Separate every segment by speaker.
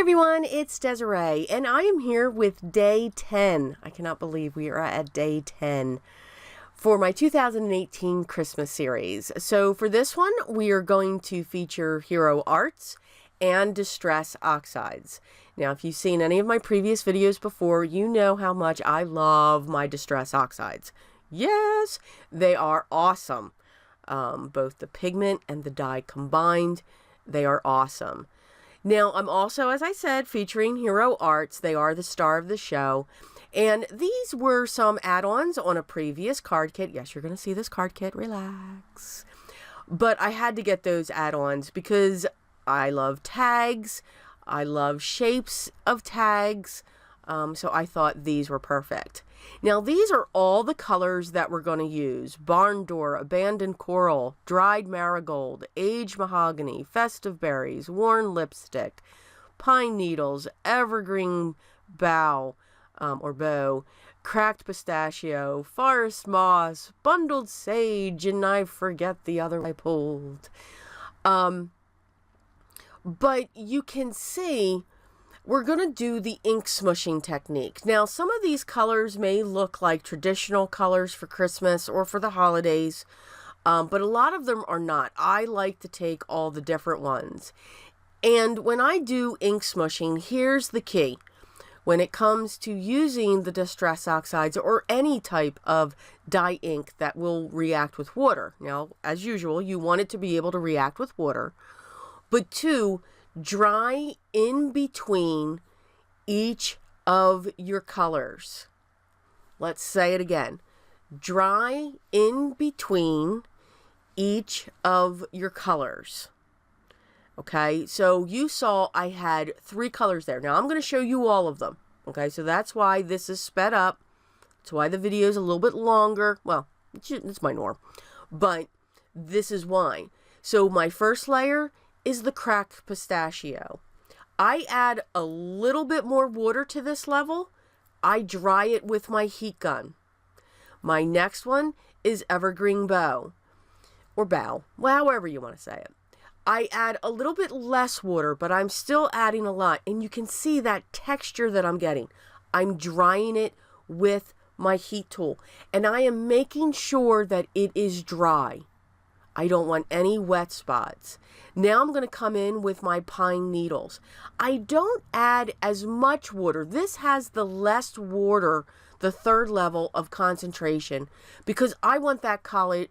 Speaker 1: everyone, it's Desiree, and I am here with day 10. I cannot believe we are at day 10 for my 2018 Christmas series. So for this one, we are going to feature Hero Arts and Distress Oxides. Now, if you've seen any of my previous videos before, you know how much I love my Distress Oxides. Yes, they are awesome. Both the pigment and the dye combined, they are awesome. Now, I'm also, as I said, featuring Hero Arts. They are the star of the show. And these were some add-ons on a previous card kit. Yes, you're going to see this card kit. Relax. But I had to get those add-ons because I love tags. I love shapes of tags. So I thought these were perfect. Now, these are all the colors that we're going to use. Barn Door, Abandoned Coral, Dried Marigold, Aged Mahogany, Festive Berries, Worn Lipstick, Pine Needles, Evergreen Bough, Bow, Cracked Pistachio, Forest Moss, Bundled Sage, and I forget the other I pulled. But you can see we're going to do the ink smushing technique. Now, some of these colors may look like traditional colors for Christmas or for the holidays, but a lot of them are not. I like to take all the different ones. And when I do ink smushing, here's the key. When it comes to using the Distress Oxides or any type of dye ink that will react with water. Now, as usual, you want it to be able to react with water, but two, dry in between each of your colors. Let's say it again. Dry in between each of your colors. Okay, so you saw I had 3 colors there. Now I'm going to show you all of them. Okay, so that's why this is sped up. That's why the video is a little bit longer. Well, it's my norm. But this is why. So my first layer is the Cracked Pistachio. I add a little bit more water to this level. I dry it with my heat gun. My next one is Evergreen Bow, or Bow, well, however you want to say it. I add a little bit less water, but I'm still adding a lot, and you can see that texture that I'm getting. I'm drying it with my heat tool, and I am making sure that it is dry. I don't want any wet spots. Now I'm going to come in with my Pine Needles. I don't add as much water. This has the less water, the third level of concentration, because I want that color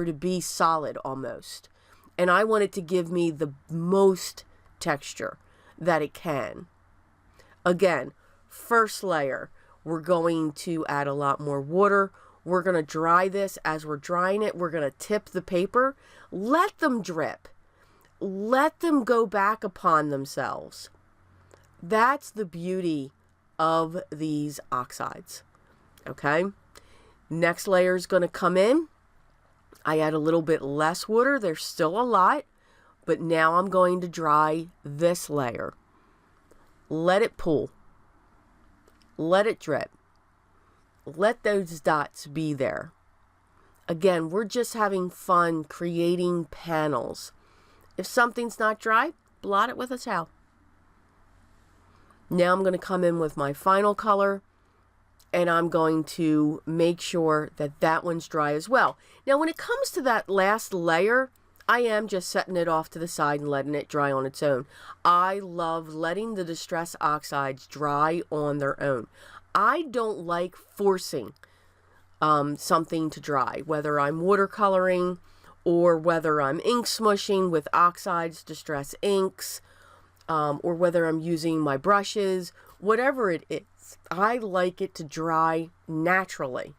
Speaker 1: to be solid almost. And I want it to give me the most texture that it can. Again, first layer, we're going to add a lot more water. We're going to dry this. As we're drying it, we're going to tip the paper. Let them drip. Let them go back upon themselves. That's the beauty of these oxides. Okay? Next layer is going to come in. I add a little bit less water. There's still a lot. But now I'm going to dry this layer. Let it pool. Let it drip. Let those dots be there. Again, we're just having fun creating panels. If something's not dry, blot it with a towel. Now I'm going to come in with my final color, and I'm going to make sure that that one's dry as well. Now, when it comes to that last layer, I am just setting it off to the side and letting it dry on its own. I love letting the Distress Oxides dry on their own. I don't like forcing something to dry, whether I'm watercoloring or whether I'm ink smushing with oxides, distress inks, or whether I'm using my brushes, whatever it is. I like it to dry naturally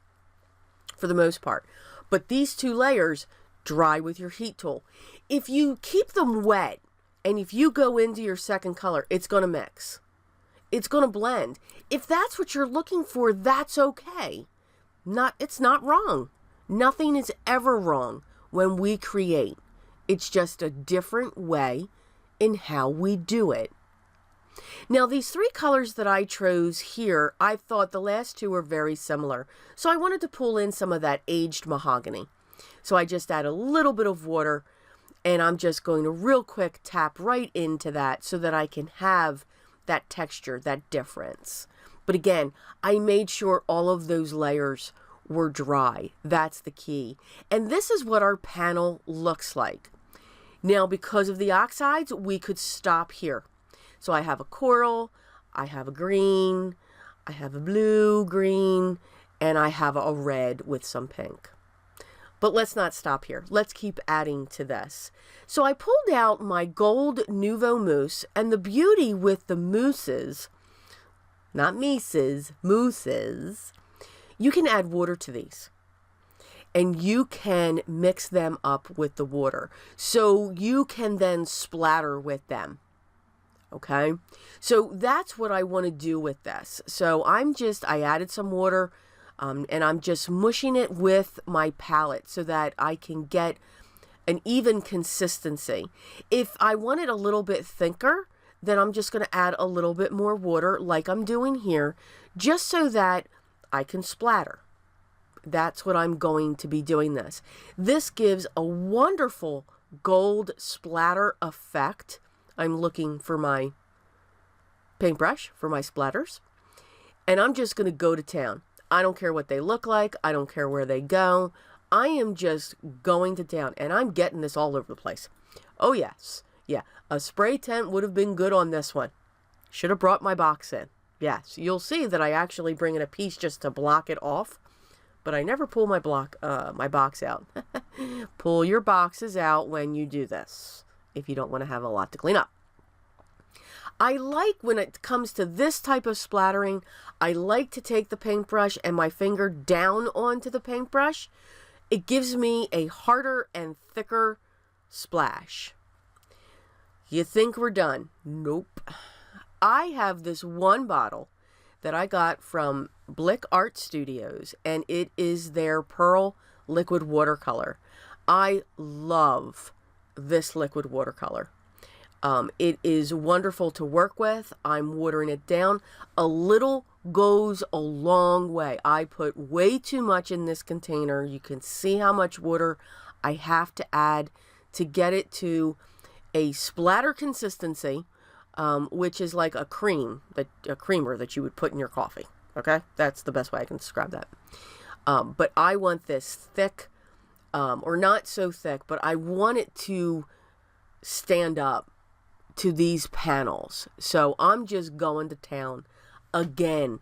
Speaker 1: for the most part. But these 2 layers dry with your heat tool. If you keep them wet and if you go into your second color, it's going to mix. It's going to blend. If that's what you're looking for, that's okay. It's not wrong. Nothing is ever wrong when we create. It's just a different way in how we do it. Now, these 3 colors that I chose here, I thought the last 2 were very similar. So I wanted to pull in some of that aged mahogany. So I just add a little bit of water, and I'm just going to real quick tap right into that so that I can have that texture, that difference. But again, I made sure all of those layers were dry. That's the key. And this is what our panel looks like. Now, because of the oxides, we could stop here. So I have a coral, I have a green, I have a blue, green, and I have a red with some pink. But let's not stop here. Let's keep adding to this. So I pulled out my gold Nuvo mousse, and the beauty with the mousses, not mises, mousses, you can add water to these. And you can mix them up with the water. So you can then splatter with them. Okay? So that's what I want to do with this. So I added some water, and I'm just mushing it with my palette so that I can get an even consistency. If I want it a little bit thicker, then I'm just going to add a little bit more water like I'm doing here, just so that I can splatter. That's what I'm going to be doing this. This gives a wonderful gold splatter effect. I'm looking for my paintbrush for my splatters, and I'm just going to go to town. I don't care what they look like. I don't care where they go. I am just going to town, and I'm getting this all over the place. Oh, yes. Yeah, a spray tent would have been good on this one. Should have brought my box in. Yes, you'll see that I actually bring in a piece just to block it off, but I never pull my box out. Pull your boxes out when you do this, if you don't want to have a lot to clean up. I like when it comes to this type of splattering, I like to take the paintbrush and my finger down onto the paintbrush. It gives me a harder and thicker splash. You think we're done? Nope. I have this one bottle that I got from Blick Art Studios, and it is their Pearl liquid watercolor. I love this liquid watercolor. It is wonderful to work with. I'm watering it down. A little goes a long way. I put way too much in this container. You can see how much water I have to add to get it to a splatter consistency, which is like a creamer that you would put in your coffee. Okay, that's the best way I can describe that. But I want this thick, or not so thick, but I want it to stand up to these panels. So I'm just going to town again.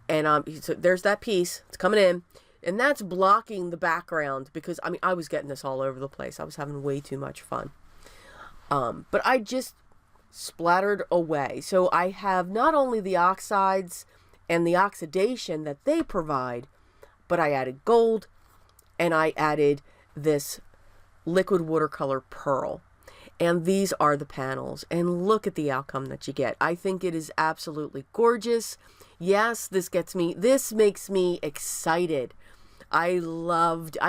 Speaker 1: And so there's that piece. It's coming in. And that's blocking the background because, I mean, I was getting this all over the place. I was having way too much fun. But I just splattered away. So I have not only the oxides and the oxidation that they provide, but I added gold and I added this liquid watercolor pearl. And these are the panels. And look at the outcome that you get. I think it is absolutely gorgeous. Yes, this makes me excited. I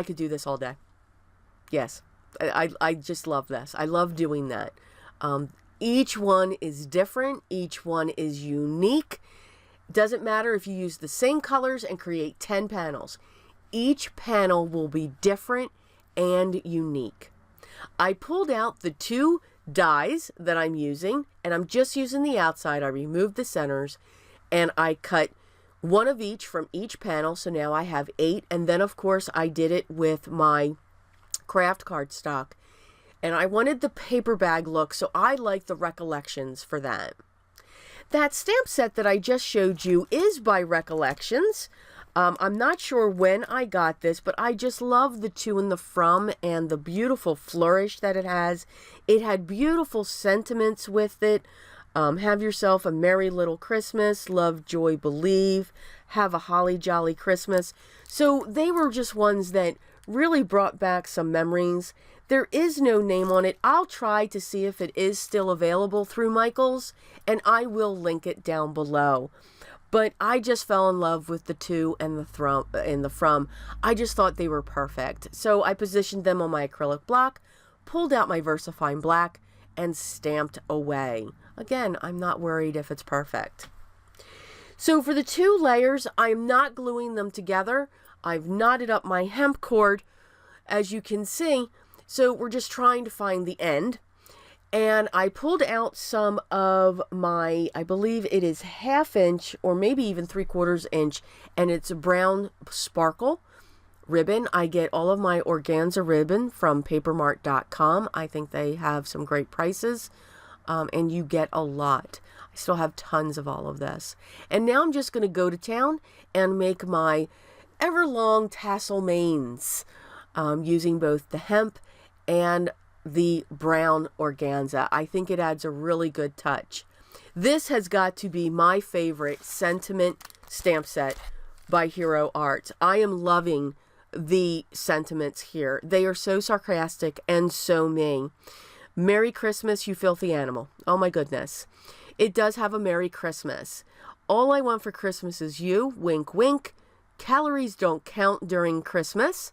Speaker 1: could do this all day. Yes, I just love this. I love doing that. Each one is different. Each one is unique. Doesn't matter if you use the same colors and create 10 panels. Each panel will be different and unique. I pulled out the 2 dies that I'm using, and I'm just using the outside. I removed the centers, and I cut 1 of each from each panel, so now I have 8. And then, of course, I did it with my craft cardstock. And I wanted the paper bag look, so I like the Recollections for that. That stamp set that I just showed you is by Recollections. I'm not sure when I got this, but I just love the to and the from and the beautiful flourish that it has. It had beautiful sentiments with it. Have yourself a merry little Christmas. Love, joy, believe. Have a holly jolly Christmas. So they were just ones that really brought back some memories. There is no name on it. I'll try to see if it is still available through Michaels, and I will link it down below. But I just fell in love with the to and the from. I just thought they were perfect. So I positioned them on my acrylic block, pulled out my VersaFine black, and stamped away. Again, I'm not worried if it's perfect. So for the 2 layers, I'm not gluing them together. I've knotted up my hemp cord, as you can see. So we're just trying to find the end. And I pulled out some of my, I believe it is 1/2 inch or maybe even 3/4 inch, and it's a brown sparkle ribbon. I get all of my organza ribbon from papermart.com. I think they have some great prices, and you get a lot. I still have tons of all of this. And now I'm just going to go to town and make my Everlong tassel mains, using both the hemp and the brown organza. I think it adds a really good touch. This has got to be my favorite sentiment stamp set by Hero Arts. I am loving the sentiments here. They are so sarcastic and so mean. Merry Christmas, you filthy animal. Oh my goodness. It does have a Merry Christmas. All I want for Christmas is you. Wink, wink. Calories don't count during Christmas.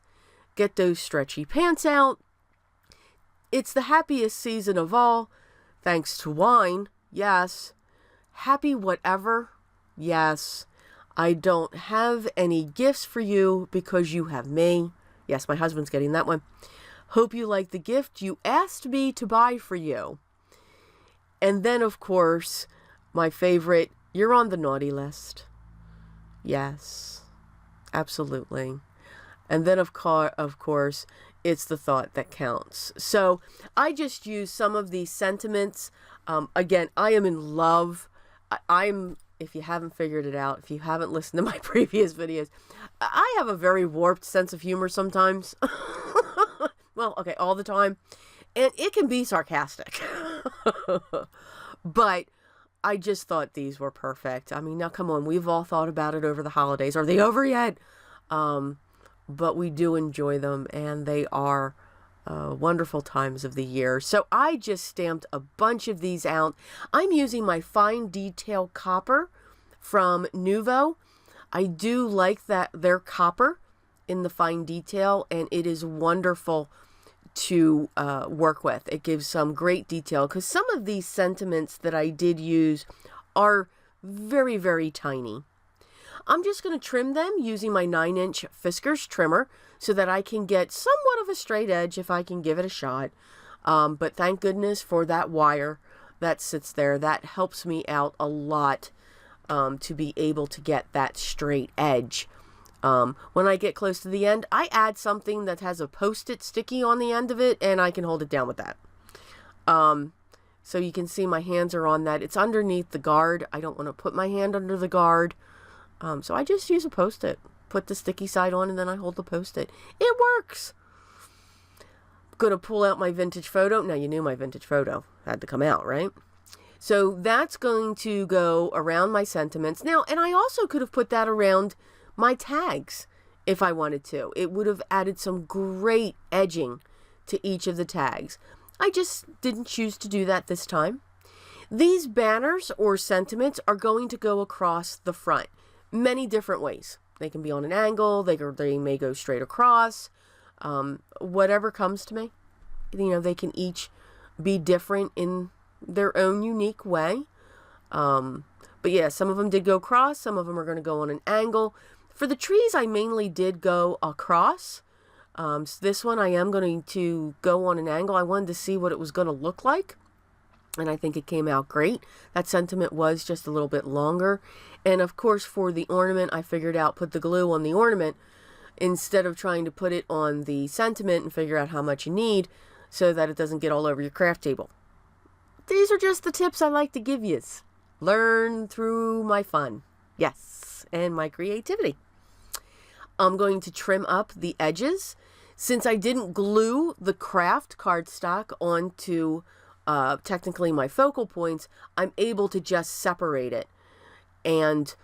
Speaker 1: Get those stretchy pants out. It's the happiest season of all. Thanks to wine. Yes. Happy whatever. Yes. I don't have any gifts for you because you have me. Yes, my husband's getting that one. Hope you like the gift you asked me to buy for you. And then, of course, my favorite, you're on the naughty list. Yes, absolutely. And then, of course, it's the thought that counts. So I just use some of these sentiments. Again, I am in love. I'm, if you haven't figured it out, if you haven't listened to my previous videos, I have a very warped sense of humor sometimes. Well, okay, all the time. And it can be sarcastic. But I just thought these were perfect. I mean, now come on, we've all thought about it over the holidays. Are they over yet? But we do enjoy them, and they are wonderful times of the year. So I just stamped a bunch of these out. I'm using my fine detail copper from Nuvo. I do like that their copper in the fine detail, and it is wonderful to work with. It gives some great detail because some of these sentiments that I did use are very, very tiny. I'm just going to trim them using my 9-inch Fiskars trimmer so that I can get somewhat of a straight edge if I can give it a shot. But thank goodness for that wire that sits there. That helps me out a lot to be able to get that straight edge. When I get close to the end, I add something that has a Post-it sticky on the end of it, and I can hold it down with that. So you can see my hands are on that. It's underneath the guard. I don't want to put my hand under the guard. So I just use a Post-it. Put the sticky side on, and then I hold the Post-it. It works! I'm going to pull out my vintage photo. Now, you knew my vintage photo had to come out, right? So that's going to go around my sentiments. Now, and I also could have put that around my tags if I wanted to. It would have added some great edging to each of the tags. I just didn't choose to do that this time. These banners or sentiments are going to go across the front many different ways. They can be on an angle, they may go straight across, whatever comes to me. You know, they can each be different in their own unique way. But yeah, some of them did go across, some of them are going to go on an angle. For the trees, I mainly did go across. So this one I am going to go on an angle. I wanted to see what it was going to look like, and I think it came out great. That sentiment was just a little bit longer. And of course, for the ornament, I figured out put the glue on the ornament instead of trying to put it on the sentiment and figure out how much you need so that it doesn't get all over your craft table. These are just the tips I like to give you. Learn through my fun. Yes, and my creativity. I'm going to trim up the edges. Since I didn't glue the craft cardstock onto technically my focal points, I'm able to just separate it and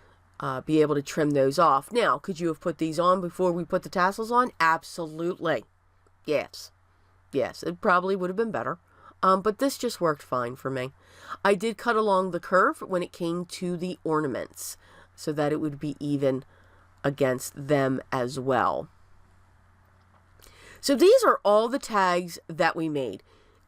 Speaker 1: be able to trim those off. Now, could you have put these on before we put the tassels on? Absolutely. Yes. Yes, it probably would have been better. But this just worked fine for me. I did cut along the curve when it came to the ornaments so that it would be even against them as well. So these are all the tags that we made.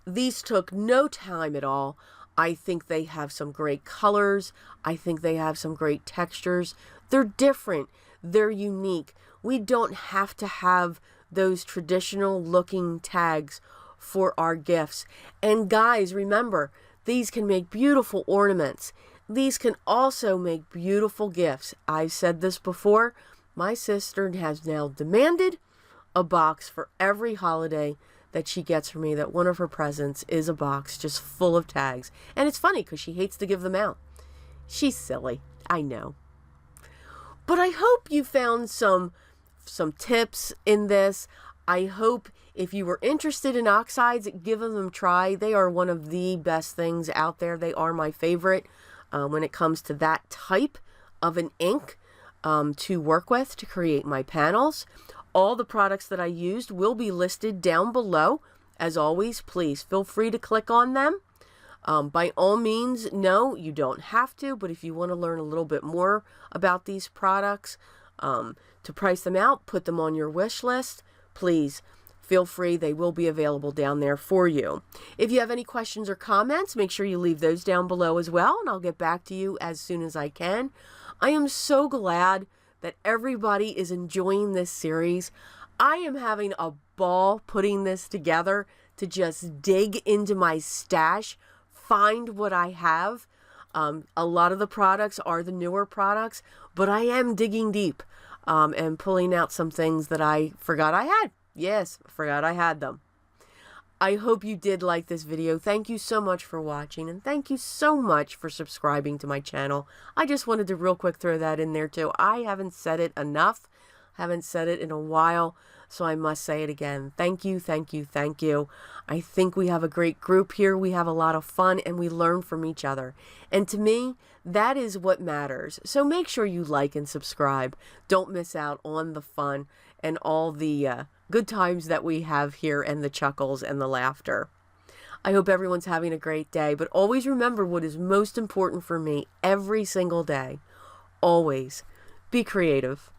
Speaker 1: These took no time at all. I think they have some great colors. I think they have some great textures. They're different. They're unique. We don't have to have those traditional looking tags for our gifts. And guys, remember, these can make beautiful ornaments. These can also make beautiful gifts. I've said this before. My sister has now demanded a box for every holiday that she gets from me, that one of her presents is a box just full of tags. And it's funny because she hates to give them out. She's silly, I know. But I hope you found some tips in this. I hope if you were interested in oxides, give them a try. They are one of the best things out there. They are my favorite when it comes to that type of an ink to work with to create my panels. All the products that I used will be listed down below. As always, please feel free to click on them. By all means, no, you don't have to, but if you want to learn a little bit more about these products, to price them out, put them on your wish list, please feel free. They will be available down there for you. If you have any questions or comments, make sure you leave those down below as well, and I'll get back to you as soon as I can. I am so glad that everybody is enjoying this series. I am having a ball putting this together to just dig into my stash, find what I have. A lot of the products are the newer products, but I am digging deep and pulling out some things that I forgot I had. Yes, I forgot I had them. I hope you did like this video. Thank you so much for watching, and thank you so much for subscribing to my channel. I just wanted to real quick throw that in there too. I haven't said it enough. Haven't said it in a while, so I must say it again. Thank you, thank you, thank you. I think we have a great group here. We have a lot of fun, and we learn from each other. And to me, that is what matters. So make sure you like and subscribe. Don't miss out on the fun and all the good times that we have here, and the chuckles and the laughter. I hope everyone's having a great day, but always remember what is most important for me every single day. Always be creative.